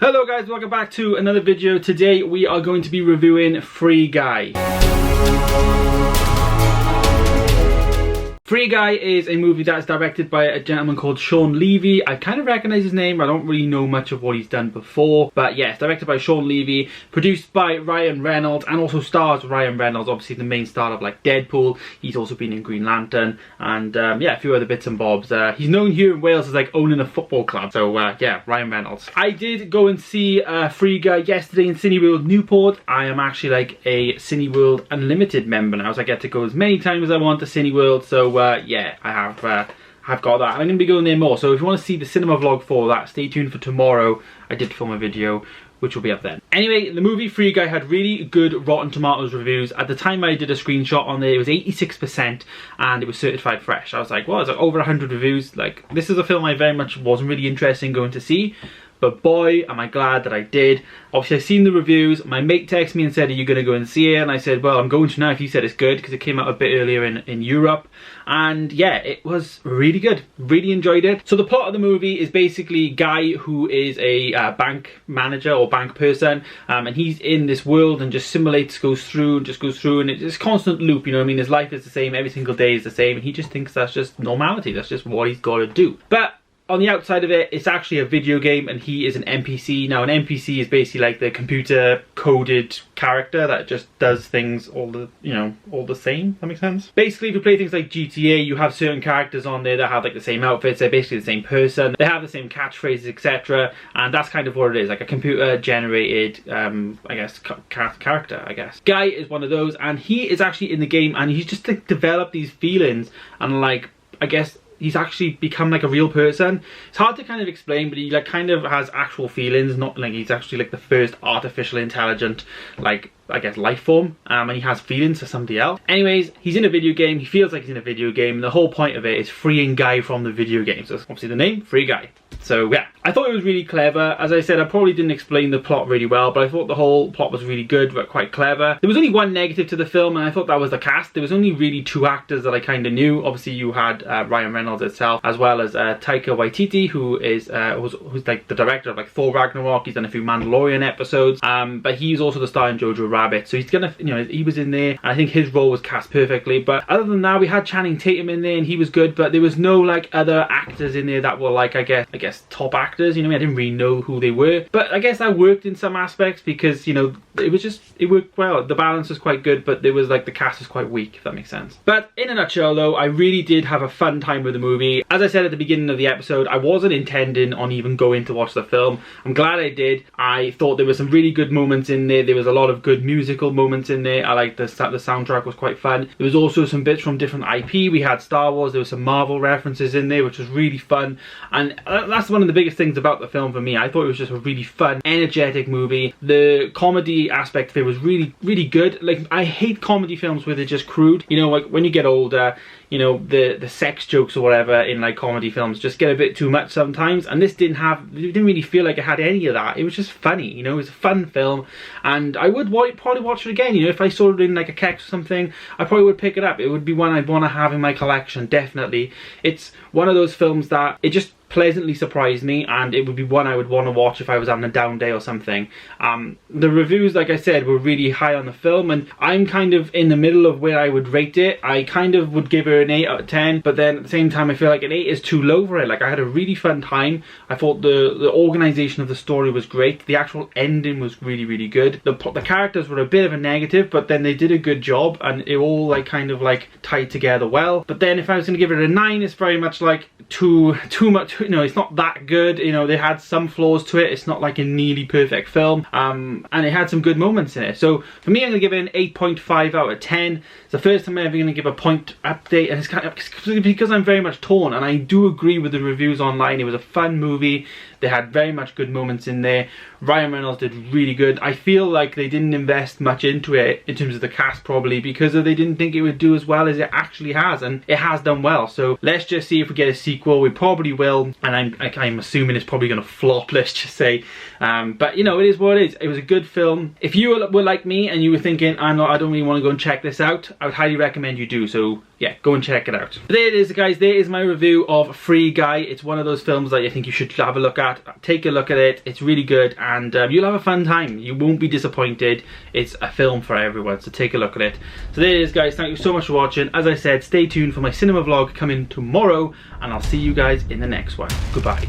Hello guys, welcome back to another video. Today we are going to be reviewing Free Guy. Free Guy is a movie that is directed by a gentleman called Shawn Levy. I kind of recognise his name. I don't really know much of what he's done before. But yes, directed by Shawn Levy, produced by Ryan Reynolds, and also stars Ryan Reynolds, obviously the main star of like Deadpool. He's also been in Green Lantern and yeah, a few other bits and bobs. He's known here in Wales as like owning a football club. So yeah, Ryan Reynolds. I did go and see Free Guy yesterday in Cineworld Newport. I am actually like a Cineworld Unlimited member now, so I get to go as many times as I want to Cineworld. So yeah, I have got that. I'm going to be going there more, so if you want to see the cinema vlog for that, stay tuned for tomorrow. I did film a video which will be up then. Anyway, the movie Free Guy had really good Rotten Tomatoes reviews. At the time I did a screenshot on there, it was 86% and it was certified fresh. I was like, well, it's like over 100 reviews. Like, this is a film I very much wasn't really interested in going to see. But boy, am I glad that I did. Obviously, I've seen the reviews. My mate texted me and said, are you going to go and see it? And I said, well, I'm going to now if you said it's good, because it came out a bit earlier in Europe. And yeah, it was really good. Really enjoyed it. So the plot of the movie is basically Guy, who is a bank manager or bank person. And he's in this world and just simulates, goes through, and it's this constant loop, you know what I mean? His life is the same, every single day is the same. And he just thinks that's just normality. That's just what he's got to do. But on the outside of it, it's actually a video game and he is an NPC. Now an NPC is basically like the computer coded character that just does things all the same, if that makes sense. Basically, if you play things like GTA, you have certain characters on there that have like the same outfits, they're basically the same person, they have the same catchphrases, etc. And that's kind of what it is, like a computer generated, I guess, character, I guess. Guy is one of those, and he is actually in the game and he's just like developed these feelings and like, I guess, he's actually become like a real person. It's hard to kind of explain, but he like kind of has actual feelings, not like he's actually like the first artificial intelligent, like, I guess, life form, and he has feelings for somebody else. Anyways, he's in a video game, he feels like he's in a video game, and the whole point of it is freeing Guy from the video game. So obviously the name, Free Guy. So yeah, I thought it was really clever. As I said, I probably didn't explain the plot really well, but I thought the whole plot was really good, but quite clever. There was only one negative to the film, and I thought that was the cast. There was only really two actors that I kind of knew. Obviously you had Ryan Reynolds itself, as well as Taika Waititi, who is who's like the director of like Thor Ragnarok. He's done a few Mandalorian episodes, but he's also the star in Jojo Rabbit. So he's gonna, you know, he was in there, and I think his role was cast perfectly. But other than that, we had Channing Tatum in there, and he was good. But there was no like other actors in there that were like, I guess top actors. You know, I didn't really know who they were. But I guess that worked in some aspects because, you know, it worked well. The balance was quite good, but there was like the cast was quite weak, if that makes sense. But in a nutshell, though, I really did have a fun time with the movie. As I said at the beginning of the episode, I wasn't intending on even going to watch the film. I'm glad I did. I thought there were some really good moments in there. There was a lot of good musical moments in there. I liked the soundtrack was quite fun. There was also some bits from different IP. We had Star Wars, there were some Marvel references in there, which was really fun. And that's one of the biggest things about the film for me. I thought it was just a really fun, energetic movie. The comedy aspect of it was really, really good. Like, I hate comedy films where they're just crude. You know, like when you get older, you know, the sex jokes or whatever in like comedy films just get a bit too much sometimes, and this didn't really feel like it had any of that. It was just funny, you know, it was a fun film, and I would probably watch it again. You know, if I saw it in like a Kex or something, I probably would pick it up. It would be one I'd want to have in my collection, definitely. It's one of those films that it just pleasantly surprised me, and it would be one I would want to watch if I was having a down day or something. The reviews, like I said, were really high on the film, and I'm kind of in the middle of where I would rate it. I kind of would give her an 8 out of 10, but then at the same time I feel like an 8 is too low for it. Like, I had a really fun time. I thought the organisation of the story was great. The actual ending was really, really good. The characters were a bit of a negative, but then they did a good job, and it all like kind of like tied together well. But then if I was going to give it a 9, it's very much like too much. You know, it's not that good. You know, they had some flaws to it. It's not like a nearly perfect film, and it had some good moments in it. So for me, I'm going to give it an 8.5 out of 10. It's the first time I'm ever going to give a point update, and it's kind of because I'm very much torn, and I do agree with the reviews online. It was a fun movie. They had very much good moments in there. Ryan Reynolds did really good. I feel like they didn't invest much into it in terms of the cast, probably because they didn't think it would do as well as it actually has, and it has done well. So let's just see if we get a sequel. We probably will, and I'm assuming it's probably going to flop, let's just say. But you know, it is what it is. It was a good film. If you were like me and you were thinking, I don't really want to go and check this out, I would highly recommend you do. So yeah, go and check it out. But there it is, guys. There is my review of Free Guy. It's one of those films that I think you should have a look at. Take a look at it. It's really good, and you'll have a fun time. You won't be disappointed. It's a film for everyone, so take a look at it. So there it is, guys. Thank you so much for watching. As I said, stay tuned for my cinema vlog coming tomorrow, and I'll see you guys in the next one. Goodbye.